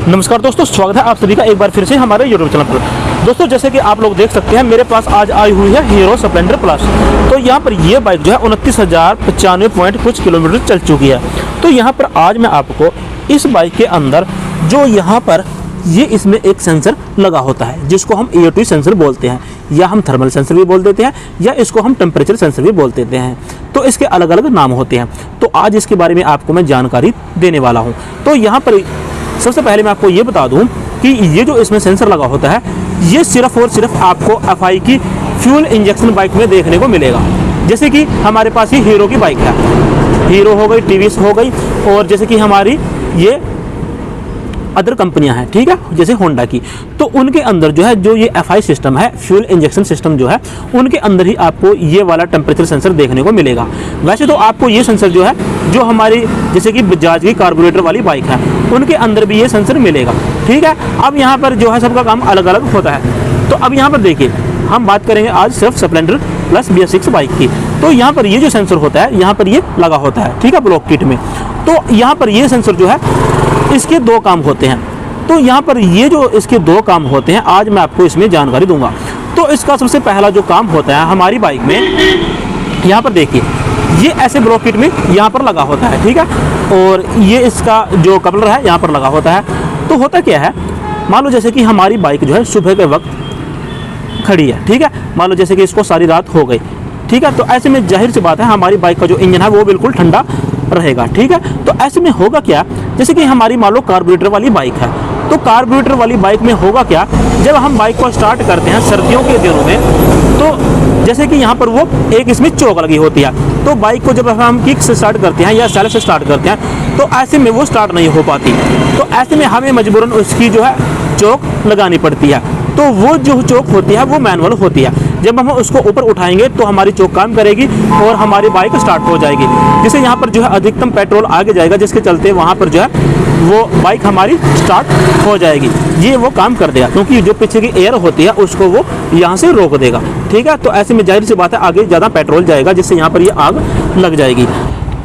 नमस्कार दोस्तों, स्वागत है आप सभी का एक बार फिर से हमारे यूट्यूब चैनल पर। दोस्तों जैसे कि आप लोग देख सकते हैं मेरे पास आज आई हुई है हीरो स्प्लेंडर प्लस। तो यहाँ पर ये बाइक जो है 29,095 पॉइंट कुछ किलोमीटर चल चुकी है। तो यहाँ पर आज मैं आपको इस बाइक के अंदर जो यहाँ पर ये इसमें एक सेंसर लगा होता है जिसको हम AOT सेंसर बोलते हैं, या हम थर्मल सेंसर भी बोल देते हैं, या इसको हम टेम्परेचर सेंसर भी बोल देते हैं। तो इसके अलग अलग नाम होते हैं। तो आज इसके बारे में आपको मैं जानकारी देने वाला हूँ। तो यहाँ पर सबसे पहले मैं आपको ये बता दूं कि ये जो इसमें सेंसर लगा होता है ये सिर्फ और सिर्फ आपको FI की फ्यूल इंजेक्शन बाइक में देखने को मिलेगा। जैसे कि हमारे पास ये हीरो की बाइक है, हीरो हो गई, TVS हो गई, और जैसे कि हमारी ये अदर कंपनियां हैं, ठीक है, जैसे होंडा की। तो उनके अंदर जो है जो ये FI सिस्टम है, फ्यूल इंजेक्शन सिस्टम जो है, उनके अंदर ही आपको ये वाला टेम्परेचर सेंसर देखने को मिलेगा। वैसे तो आपको ये सेंसर जो है जो हमारी जैसे कि बजाज की कार्बोरेटर वाली बाइक है उनके अंदर भी ये सेंसर मिलेगा, ठीक है। अब यहाँ पर जो है सबका काम अलग अलग होता है। तो अब यहाँ पर देखिए हम बात करेंगे आज सिर्फ स्प्लेंडर प्लस BS6 बाइक की। तो यहाँ पर ये जो सेंसर होता है यहाँ पर ये लगा होता है, ठीक है, ब्लॉक किट में। तो यहाँ पर ये सेंसर जो है इसके दो काम होते हैं। तो यहाँ पर ये जो इसके दो काम होते हैं आज मैं आपको इसमें जानकारी दूंगा। तो इसका सबसे पहला जो काम होता है हमारी बाइक में, यहाँ पर देखिए ये ऐसे ब्लॉक किट में यहाँ पर लगा होता है, ठीक है, और ये इसका जो कपलर है यहाँ पर लगा होता है। तो होता क्या है, मान लो जैसे कि हमारी बाइक जो है सुबह के वक्त खड़ी है, ठीक है, मान लो जैसे कि इसको सारी रात हो गई, ठीक है। तो ऐसे में जाहिर सी बात है हमारी बाइक का जो इंजन है वो बिल्कुल ठंडा रहेगा, ठीक है। तो ऐसे में होगा क्या, जैसे कि हमारी मान लो कार्बोरेटर वाली बाइक है, तो कार्बोरेटर वाली बाइक में होगा क्या, जब हम बाइक को स्टार्ट करते हैं सर्दियों के दिनों में, तो जैसे कि यहाँ पर वो एक इसमें चोक लगी होती है। तो बाइक को जब हम किक से स्टार्ट करते हैं या सेल्फ से स्टार्ट करते हैं तो ऐसे में वो स्टार्ट नहीं हो पाती। तो ऐसे में हमें मजबूरन उसकी जो है चोक लगानी पड़ती है। तो वो जो चोक होती है वो मैनुअल होती है। जब हम उसको ऊपर उठाएंगे तो हमारी चोक काम करेगी और हमारी बाइक स्टार्ट हो जाएगी, जिससे यहाँ पर जो है अधिकतम पेट्रोल आगे जाएगा, जिसके चलते वहाँ पर जो है वो बाइक हमारी स्टार्ट हो जाएगी। ये वो काम कर देगा क्योंकि जो पीछे की एयर होती है उसको वो यहाँ से रोक देगा, ठीक है। तो ऐसे में जाहिर सी बात है आगे ज़्यादा पेट्रोल जाएगा, जिससे यहाँ पर ये आग लग जाएगी।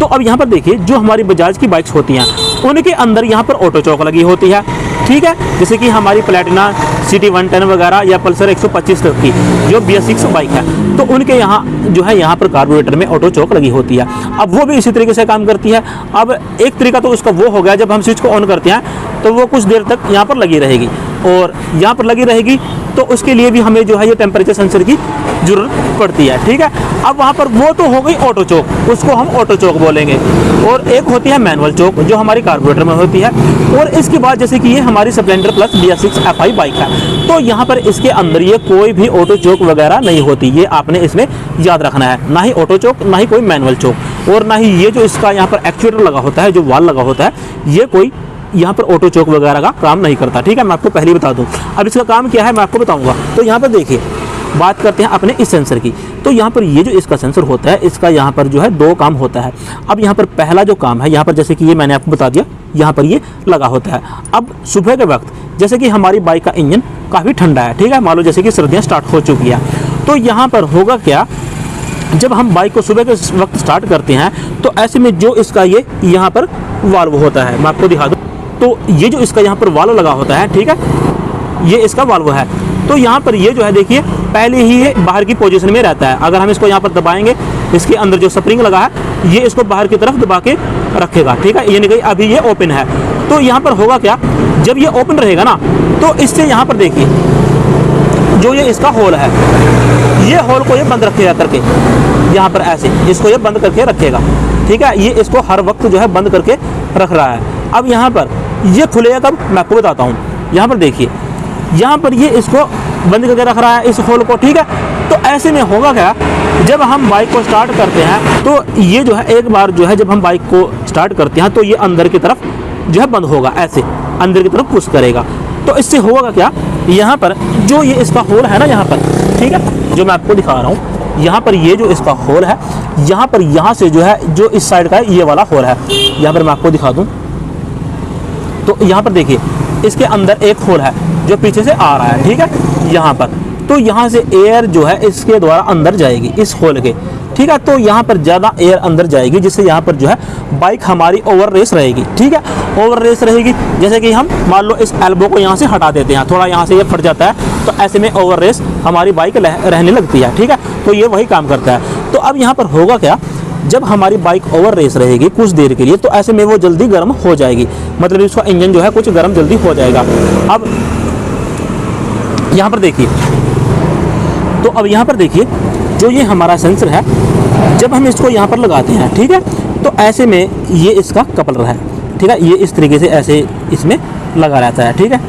तो अब यहाँ पर देखिए जो हमारी बजाज की बाइक्स होती हैं उनके अंदर यहाँ पर ऑटो चौक लगी होती है, ठीक है, जैसे कि हमारी प्लेटिना सिटी 110 वगैरह या पल्सर 125 तक की जो BS6 बाइक है, तो उनके यहाँ जो है यहाँ पर कार्बोरेटर में ऑटो चौक लगी होती है। अब वो भी इसी तरीके से काम करती है। अब एक तरीका तो उसका वो हो गया, जब हम स्विच को ऑन करते हैं तो वो कुछ देर तक यहाँ पर लगी रहेगी, और यहाँ पर लगी रहेगी तो उसके लिए भी हमें जो है ये टेम्परेचर सेंसर की जरूरत पड़ती है, ठीक है। अब वहाँ पर वो तो हो गई ऑटो चौक, उसको हम ऑटो चौक बोलेंगे, और एक होती है मैनुअल चौक जो हमारी कार्बोरेटर में होती है। और इसके बाद जैसे कि ये हमारी Splendor plus BS6 FI bike है, तो यहाँ पर इसके अंदर ये कोई भी ऑटो चौक वगैरह नहीं होती। ये आपने इसमें याद रखना है, ना ही ऑटो चौक, ना ही कोई मैनुअल चौक, और ना ही ये जो इसका यहाँ पर एक्चुएटर लगा होता है, जो वाल लगा होता है, ये कोई यहाँ पर ऑटो चौक वगैरह का काम नहीं करता, ठीक है। मैं आपको पहले ही बता दूं। अब इसका काम क्या है मैं आपको बताऊंगा। तो यहाँ पर देखिए बात करते हैं अपने इस सेंसर की। तो यहाँ पर ये जो इसका सेंसर होता है इसका यहाँ पर जो है दो काम होता है। अब यहाँ पर पहला जो काम है, यहाँ पर जैसे कि ये मैंने आपको बता दिया, यहाँ पर ये लगा होता है। अब सुबह के वक्त जैसे कि हमारी बाइक का इंजन काफ़ी ठंडा है, ठीक है, मान लो जैसे कि सर्दियाँ स्टार्ट हो चुकी है, तो यहाँ पर होगा क्या, जब हम बाइक को सुबह के वक्त स्टार्ट करते हैं तो ऐसे में जो इसका ये यहाँ पर वाल्व होता है, मैं आपको दिखा दूँ। तो ये जो इसका यहाँ पर वाल्व लगा होता है, ठीक है, ये इसका वाल्व है। तो यहाँ पर ये जो है देखिए पहले ही ये बाहर की पोजीशन में रहता है। अगर हम इसको यहाँ पर दबाएंगे, इसके अंदर जो स्प्रिंग लगा है ये इसको बाहर की तरफ दबा के रखेगा, ठीक है। ये नहीं, अभी ये ओपन है। तो यहाँ पर होगा क्या, जब ये ओपन रहेगा ना तो इससे यहाँ पर देखिए जो ये इसका होल है, ये होल को ये बंद रखेगा करके, यहाँ पर ऐसे इसको ये बंद करके रखेगा, ठीक है। ये इसको हर वक्त जो है बंद करके रख रहा है। अब यहाँ पर ये खुलेगा कब मैं आपको बताता हूँ। यहाँ पर देखिए यहाँ पर ये इसको बंद करके रख रहा है इस होल को, ठीक है। तो ऐसे में होगा क्या, जब हम बाइक को स्टार्ट करते हैं तो ये जो है एक बार जो है जब हम बाइक को स्टार्ट करते हैं तो ये अंदर की तरफ जो है बंद होगा, ऐसे अंदर की तरफ पुश करेगा। तो इससे होगा क्या, यहाँ पर जो ये इसका होल है ना यहाँ पर, ठीक है, जो मैं आपको दिखा रहा हूँ, यहाँ पर ये जो इसका होल है, यहाँ पर यहाँ से जो है जो इस साइड का है ये वाला होल है, यहाँ पर मैं आपको दिखा दूँ। तो यहाँ पर देखिए इसके अंदर एक होल है जो पीछे से आ रहा है, ठीक है, यहाँ पर। तो यहाँ से एयर जो है इसके द्वारा अंदर जाएगी इस होल के, ठीक है। तो यहाँ पर ज़्यादा एयर अंदर जाएगी, जिससे यहाँ पर जो है बाइक हमारी ओवर रेस रहेगी। ठीक है, ओवर रेस रहेगी। जैसे कि हम मान लो इस एल्बो को यहाँ से हटा देते हैं, थोड़ा यहाँ से ये फट जाता है, तो ऐसे में ओवर रेस हमारी बाइक रहने लगती है। ठीक है, तो ये वही काम करता है। तो अब यहाँ पर होगा क्या, जब हमारी बाइक ओवर रेस रहेगी कुछ देर के लिए, तो ऐसे में वो जल्दी गर्म हो जाएगी, मतलब इसका इंजन जो है कुछ गर्म जल्दी हो जाएगा। अब यहाँ पर देखिए, तो अब यहाँ पर देखिए जो ये हमारा सेंसर है, जब हम इसको यहाँ पर लगाते हैं, ठीक है, तो ऐसे में ये इसका कपलर है। ठीक है, ये इस तरीके से ऐसे इसमें लगा रहता है। ठीक है,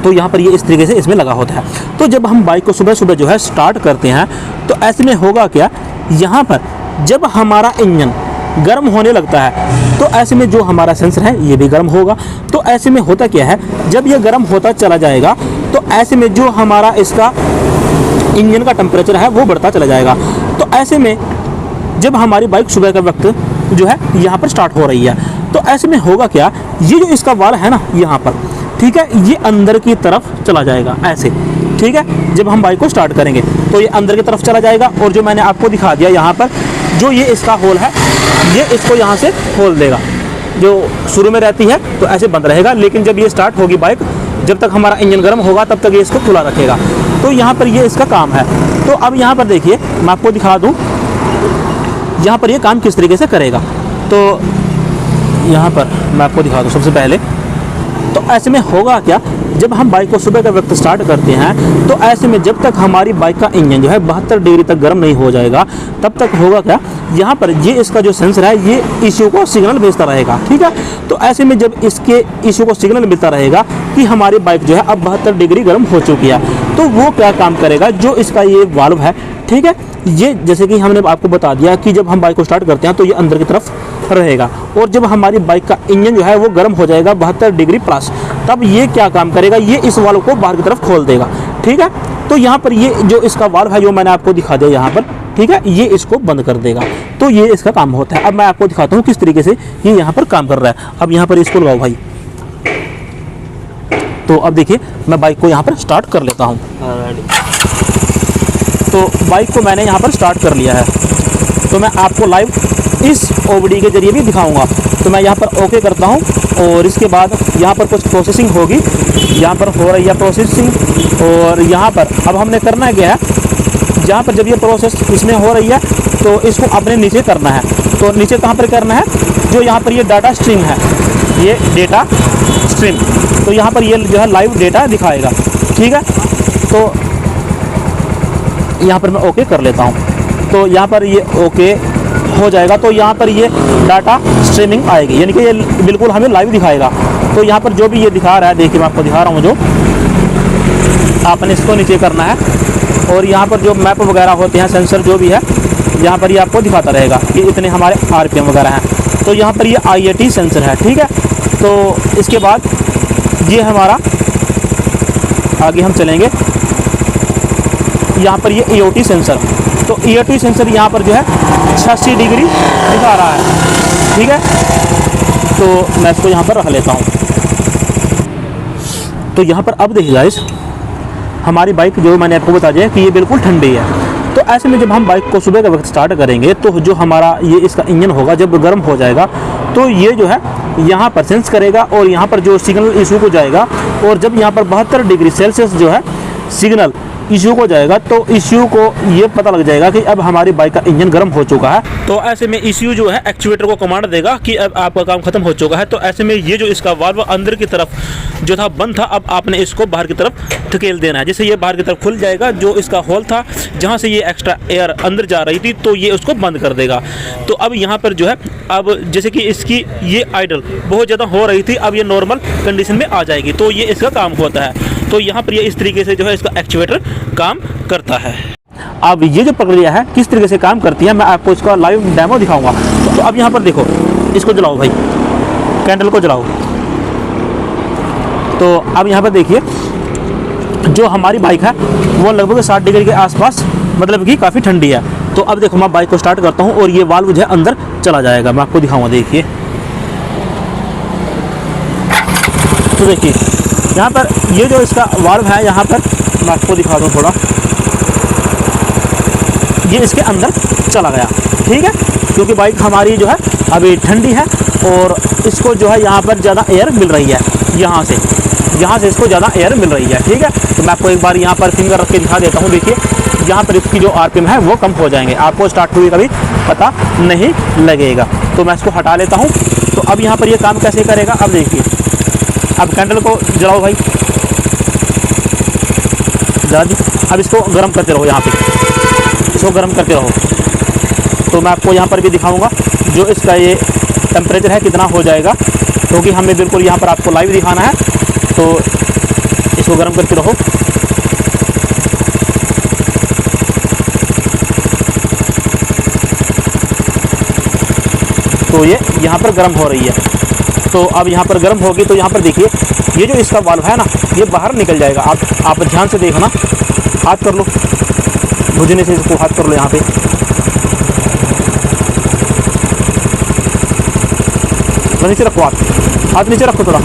तो यहाँ पर ये इस तरीके से इसमें लगा होता है। तो जब हम बाइक को सुबह सुबह जो है स्टार्ट करते हैं, तो ऐसे में होगा क्या, यहाँ पर जब हमारा इंजन गर्म होने लगता है, तो ऐसे में जो हमारा सेंसर है ये भी गर्म होगा। तो ऐसे में होता क्या है, जब ये गर्म होता चला जाएगा, तो ऐसे में जो हमारा इसका इंजन का टेम्परेचर है वो बढ़ता चला जाएगा। तो ऐसे में जब हमारी बाइक सुबह का वक्त जो है यहाँ पर स्टार्ट हो रही है, तो ऐसे में होगा क्या, ये जो इसका वाल्व है ना यहाँ पर, ठीक है, ये अंदर की तरफ चला जाएगा ऐसे। ठीक है, जब हम बाइक को स्टार्ट करेंगे तो ये अंदर की तरफ चला जाएगा, और जो मैंने आपको दिखा दिया यहाँ पर, जो ये इसका होल है, ये इसको यहाँ से खोल देगा। जो शुरू में रहती है तो ऐसे बंद रहेगा, लेकिन जब ये स्टार्ट होगी बाइक, जब तक हमारा इंजन गर्म होगा तब तक ये इसको खुला रखेगा। तो यहाँ पर ये इसका काम है। तो अब यहाँ पर देखिए, मैं आपको दिखा दूँ यहाँ पर ये काम किस तरीके से करेगा। तो यहाँ पर मैं आपको दिखा दूँ सबसे पहले। तो ऐसे में होगा क्या, जब हम बाइक को सुबह के वक्त स्टार्ट करते हैं, तो ऐसे में जब तक हमारी बाइक का इंजन जो है 72 डिग्री तक गर्म नहीं हो जाएगा, तब तक होगा क्या, यहाँ पर ये इसका जो सेंसर है ये इश्यू को सिग्नल भेजता रहेगा। ठीक है, तो ऐसे में जब इसके इश्यू को सिग्नल मिलता रहेगा कि हमारी बाइक जो है अब 72 डिग्री गर्म हो चुकी है, तो वो क्या काम करेगा, जो इसका ये वाल्व है, ठीक है, ये जैसे कि हमने आपको बता दिया कि जब हम बाइक को स्टार्ट करते हैं तो ये अंदर की तरफ रहेगा, और जब हमारी बाइक का इंजन जो है वो गर्म हो जाएगा 72 डिग्री प्लस, तब ये क्या काम करेगा, ये इस वाल्व को बाहर की तरफ खोल देगा। ठीक है, तो यहाँ पर ये जो इसका वाल्व है जो मैंने आपको दिखा दिया यहाँ पर, ठीक है, ये इसको बंद कर देगा। तो ये इसका काम होता है। अब मैं आपको दिखाता हूँ किस तरीके से ये यहाँ पर काम कर रहा है। अब यहाँ पर इसको लगाओ भाई। तो अब देखिए, मैं बाइक को यहाँ पर स्टार्ट कर लेता हूँ। तो बाइक को मैंने यहाँ पर स्टार्ट कर लिया है। तो मैं आपको लाइव इस OBD के जरिए भी दिखाऊंगा। तो मैं यहाँ पर ओके करता हूँ, और इसके बाद यहाँ पर कुछ प्रोसेसिंग होगी, यहाँ पर हो रही है प्रोसेसिंग। और यहाँ पर अब हमने करना क्या है, यहाँ पर जब ये प्रोसेस इसमें हो रही है तो इसको अपने नीचे करना है। तो नीचे कहाँ पर करना है, जो यहाँ पर ये डाटा स्ट्रीम है, ये डेटा स्ट्रीम, तो यहाँ पर ये जो है लाइव डेटा दिखाएगा। ठीक है, तो यहाँ पर मैं ओके कर लेता हूँ। तो यहाँ पर ये ओके हो जाएगा, तो यहाँ पर ये डाटा स्ट्रीमिंग आएगी, यानी कि ये बिल्कुल हमें लाइव दिखाएगा। तो यहाँ पर जो भी ये दिखा रहा है, देखिए मैं आपको दिखा रहा हूँ, जो आपने इसको नीचे करना है, और यहाँ पर जो मैप वगैरह होते हैं, सेंसर जो भी है, यहाँ पर ये आपको दिखाता रहेगा कि इतने हमारे RPM वगैरह हैं। तो यहाँ पर ये IAT सेंसर है। ठीक है, तो इसके बाद ये हमारा आगे हम चलेंगे, यहाँ पर ये EOT सेंसर। तो EOT सेंसर यहाँ पर जो है 86 डिग्री दिखा रहा है। ठीक है, तो मैं इसको यहाँ पर रख लेता हूँ। तो यहाँ पर अब देखिए गाइस, हमारी बाइक जो मैंने आपको बता दिया कि ये बिल्कुल ठंडी है। तो ऐसे में जब हम बाइक को सुबह के वक्त स्टार्ट करेंगे, तो जो हमारा ये इसका इंजन होगा, जब गर्म हो जाएगा, तो ये जो है यहाँ पर सेंस करेगा, और यहाँ पर जो सिग्नल इशू को जाएगा, और जब यहाँ पर 72 डिग्री सेल्सियस जो है सिग्नल इश्यू को जाएगा, तो इश्यू को ये पता लग जाएगा कि अब हमारी बाइक का इंजन गर्म हो चुका है। तो ऐसे में इश्यू जो है एक्चुएटर को कमांड देगा कि अब आपका काम खत्म हो चुका है। तो ऐसे में ये जो इसका वाल्व अंदर की तरफ जो था बंद था, अब आपने इसको बाहर की तरफ धकेल देना है। जैसे ये बाहर की तरफ खुल जाएगा, जो इसका होल था जहाँ से ये एक्स्ट्रा एयर अंदर जा रही थी, तो ये उसको बंद कर देगा। तो अब यहाँ पर जो है, अब जैसे कि इसकी ये आइडल बहुत ज़्यादा हो रही थी, अब ये नॉर्मल कंडीशन में आ जाएगी। तो ये इसका काम होता है। तो यहाँ पर ये इस तरीके से जो है इसका एक्चुएटर काम करता है। अब ये जो प्रक्रिया है किस तरीके से काम करती है, मैं आपको इसका लाइव डेमो दिखाऊंगा। तो अब यहाँ पर देखो, इसको जलाओ भाई, कैंडल को जलाओ। तो अब यहाँ पर देखिए, जो हमारी बाइक है वो लगभग 60 डिग्री के आसपास, मतलब कि काफ़ी ठंडी है। तो अब देखो, मैं बाइक को स्टार्ट करता हूँ और ये वाल्व जो है अंदर चला जाएगा। मैं आपको दिखाऊंगा, देखिए। तो देखिए यहाँ पर ये जो इसका वाल्व है, यहाँ पर मैं आपको दिखा दूँ थोड़ा। ये इसके अंदर चला गया, ठीक है, क्योंकि बाइक हमारी जो है अभी ठंडी है और इसको जो है यहाँ पर ज़्यादा एयर मिल रही है, यहाँ से इसको ज़्यादा एयर मिल रही है, ठीक है। तो मैं आपको एक बार यहाँ पर फिंगर रख के दिखा देता हूँ। देखिए यहाँ पर इसकी जो आरपीएम है वो कम हो जाएंगे, आपको स्टार्ट हुई कभी पता नहीं लगेगा। तो मैं इसको हटा लेता हूँ। तो अब यहाँ पर ये काम कैसे करेगा, अब देखिए, अब कैंडल को जलाओ भाई, जला दी। अब इसको गर्म करते रहो, यहाँ पे इसको गर्म करते रहो। तो मैं आपको यहाँ पर भी दिखाऊंगा जो इसका ये टेम्परेचर है कितना हो जाएगा, क्योंकि हमें बिल्कुल यहाँ पर आपको लाइव दिखाना है। तो इसको गर्म करते रहो। तो ये यहाँ पर गर्म हो रही है। तो अब यहाँ पर गर्म होगी तो यहाँ पर देखिए ये जो इसका वाल्व है ना, ये बाहर निकल जाएगा। आप ध्यान से देखना, हाथ कर लो, भुजने से इसको हाथ कर लो। यहाँ पे नीचे रखो, हाथ नीचे रखो थोड़ा,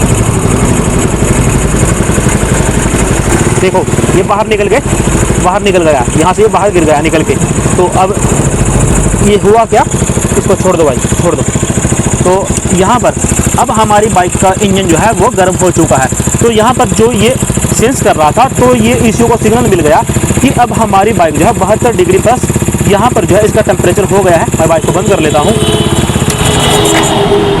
देखो ये बाहर निकल गया, यहाँ से ये बाहर गिर गया निकल के। तो अब ये हुआ क्या, इसको छोड़ दो भाई, छोड़ दो। तो यहाँ पर अब हमारी बाइक का इंजन जो है वो गर्म हो चुका है। तो यहाँ पर जो ये सेंस कर रहा था, तो ये ईसीयू को सिग्नल मिल गया कि अब हमारी बाइक जो है 72 डिग्री प्लस यहाँ पर जो है इसका टेम्परेचर हो गया है। मैं बाइक को बंद कर लेता हूँ।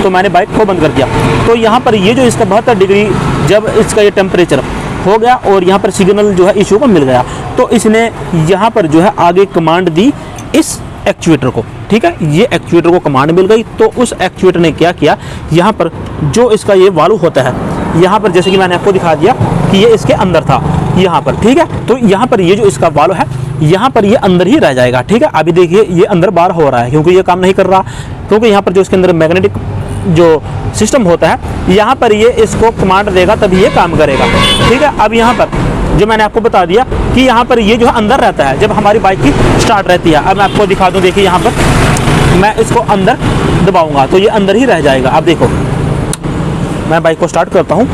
तो मैंने बाइक को बंद कर दिया। तो यहाँ पर ये जो इसका 72 डिग्री जब इसका ये टेम्परेचर हो गया और यहाँ पर सिग्नल जो है ईसीयू को मिल गया, तो इसने यहाँ पर जो है आगे कमांड दी इस एक्चुएटर को, ठीक है। ये एक्चुएटर को कमांड मिल गई। तो उस एक्चुएटर ने क्या किया, यहाँ पर जो इसका ये वाल्व होता है, यहाँ पर जैसे कि मैंने आपको दिखा दिया कि ये इसके अंदर था यहाँ पर, ठीक है। तो यहाँ पर ये जो इसका वाल्व है, यहाँ पर ये अंदर ही रह जाएगा, ठीक है। अभी देखिए ये अंदर बाहर हो रहा है क्योंकि ये काम नहीं कर रहा, क्योंकि यहाँ पर जो इसके अंदर मैग्नेटिक जो सिस्टम होता है, यहाँ पर ये इसको कमांड देगा तभी ये काम करेगा, ठीक है। अब यहाँ पर जो मैंने आपको बता दिया कि यहाँ पर ये जो है अंदर रहता है जब हमारी बाइक की स्टार्ट रहती है। अब मैं आपको दिखा दूँ, देखिए यहाँ पर मैं इसको अंदर दबाऊंगा तो ये अंदर ही रह जाएगा। अब देखो मैं बाइक को स्टार्ट करता हूँ,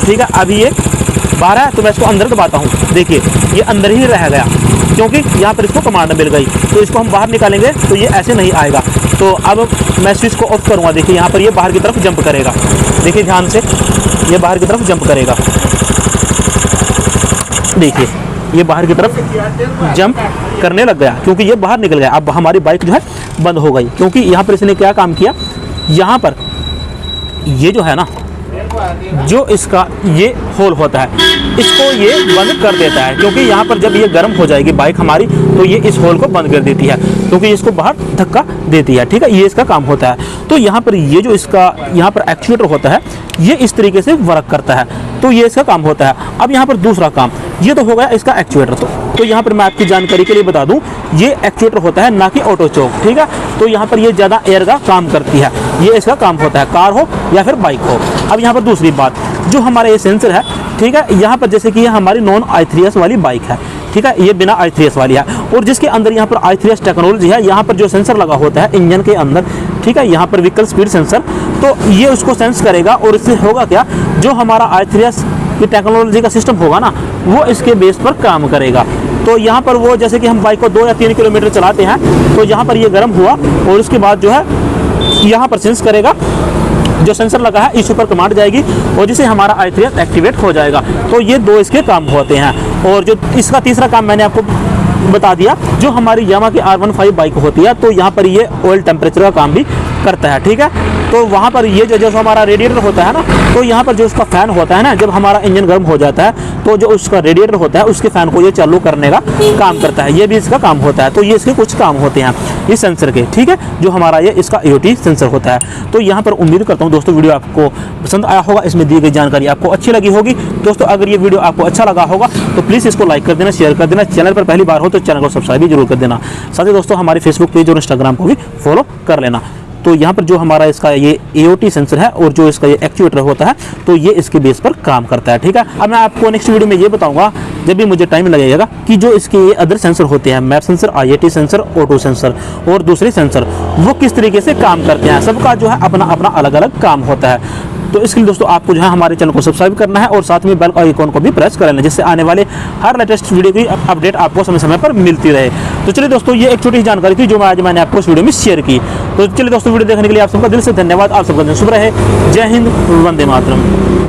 ठीक है। अभी ये बाहर है तो मैं इसको अंदर दबाता हूँ, देखिए ये अंदर ही रह गया क्योंकि यहाँ पर इसको कमांड मिल गई। तो इसको हम बाहर निकालेंगे तो ये ऐसे नहीं आएगा। तो अब मैं स्विच को ऑफ करूँगा, देखिए यहाँ पर ये बाहर की तरफ जंप करेगा, देखिए ध्यान से, ये बाहर की तरफ जंप करेगा, देखिए ये बाहर की तरफ जंप करने लग गया क्योंकि ये बाहर निकल गया। अब हमारी बाइक जो है बंद हो गई क्योंकि यहाँ पर इसने क्या काम किया, यहाँ पर ये जो है ना, जो इसका ये होल होता है इसको ये बंद कर देता है, क्योंकि यहाँ पर जब ये गर्म हो जाएगी बाइक हमारी तो ये इस होल को बंद कर देती है क्योंकि इसको बाहर धक्का देती है, ठीक है। ये इसका काम होता है। तो यहाँ पर ये जो इसका यहाँ पर एक्चुएटर होता है ये इस तरीके से वर्क करता है, तो ये इसका काम होता है। अब यहाँ पर दूसरा काम, ये तो हो गया इसका एक्चुएटर। तो यहाँ पर मैं आपकी जानकारी के लिए बता दूं, ये एक्चुएटर होता है ना कि ऑटो चौक, ठीक है। तो यहाँ पर ये ज़्यादा एयर का काम करती है, ये इसका काम होता है, कार हो या फिर बाइक हो। अब यहाँ पर दूसरी बात, जो हमारा ये सेंसर है, ठीक है, यहाँ पर जैसे कि ये हमारी नॉन i3s वाली बाइक है, ठीक है, ये बिना i3s वाली है और जिसके अंदर यहाँ पर i3s टेक्नोलॉजी है, यहाँ पर जो सेंसर लगा होता है इंजन के अंदर, ठीक है, यहाँ पर व्हीकल स्पीड सेंसर, तो ये उसको सेंस करेगा और इससे होगा क्या, जो हमारा i3s की टेक्नोलॉजी का सिस्टम होगा ना, वो इसके बेस पर काम करेगा। तो यहाँ पर वो जैसे कि हम बाइक को 2 या 3 किलोमीटर चलाते हैं तो यहाँ पर ये गर्म हुआ और उसके बाद जो है यहाँ पर सेंस करेगा, जो सेंसर लगा है इस ऊपर कमांड जाएगी और जिसे हमारा i3s एक्टिवेट हो जाएगा। तो ये 2 इसके काम होते हैं। और जो इसका तीसरा काम मैंने आपको बता दिया, जो हमारी यामा की R15 बाइक होती है, तो यहाँ पर ये ऑयल टेम्परेचर का काम भी करता है, ठीक है। तो वहाँ पर ये जो हमारा रेडिएटर होता है ना, तो यहाँ पर जो उसका फ़ैन होता है ना, जब हमारा इंजन गर्म हो जाता है तो जो उसका रेडिएटर होता है उसके फ़ैन को ये चालू करने का काम करता है, ये भी इसका काम होता है। तो ये इसके कुछ काम होते हैं इस सेंसर के, ठीक है, जो हमारा ये इसका IoT सेंसर होता है। तो यहाँ पर उम्मीद करता हूँ दोस्तों वीडियो आपको पसंद आया होगा, इसमें दी गई जानकारी आपको अच्छी लगी होगी। दोस्तों अगर ये वीडियो आपको अच्छा लगा होगा तो प्लीज़ इसको लाइक कर देना, शेयर कर देना, चैनल पर पहली बार हो तो चैनल को सब्सक्राइब भी जरूर कर देना। साथ ही दोस्तों हमारे फेसबुक पेज और इंस्टाग्राम को भी फॉलो कर लेना। तो यहाँ पर जो हमारा इसका ये IoT सेंसर है और जो इसका ये एक्चुएटर होता है, तो ये इसके बेस पर काम करता है, ठीक है। अब मैं आपको नेक्स्ट वीडियो में ये बताऊंगा, जब भी मुझे टाइम लगेगा, कि जो इसके ये अदर सेंसर होते हैं, map sensor, IoT sensor, auto sensor और दूसरे सेंसर, वो किस तरीके से काम करते हैं। सबका जो है अपना अपना अलग अलग काम होता है। तो इसके लिए दोस्तों आपको जो है हमारे चैनल को सब्सक्राइब करना है और साथ में बेल आइकॉन को भी प्रेस कर लेना, जिससे आने वाले हर लेटेस्ट वीडियो की अपडेट आपको समय समय पर मिलती रहे। तो चलिए दोस्तों, ये एक छोटी सी जानकारी थी जो आज मैंने आपको इस वीडियो में शेयर की। तो चलिए दोस्तों, वीडियो देखने के लिए आप सबका दिल से धन्यवाद। आप सबका दिन शुभ रहे। जय हिंद, वंदे मातरम।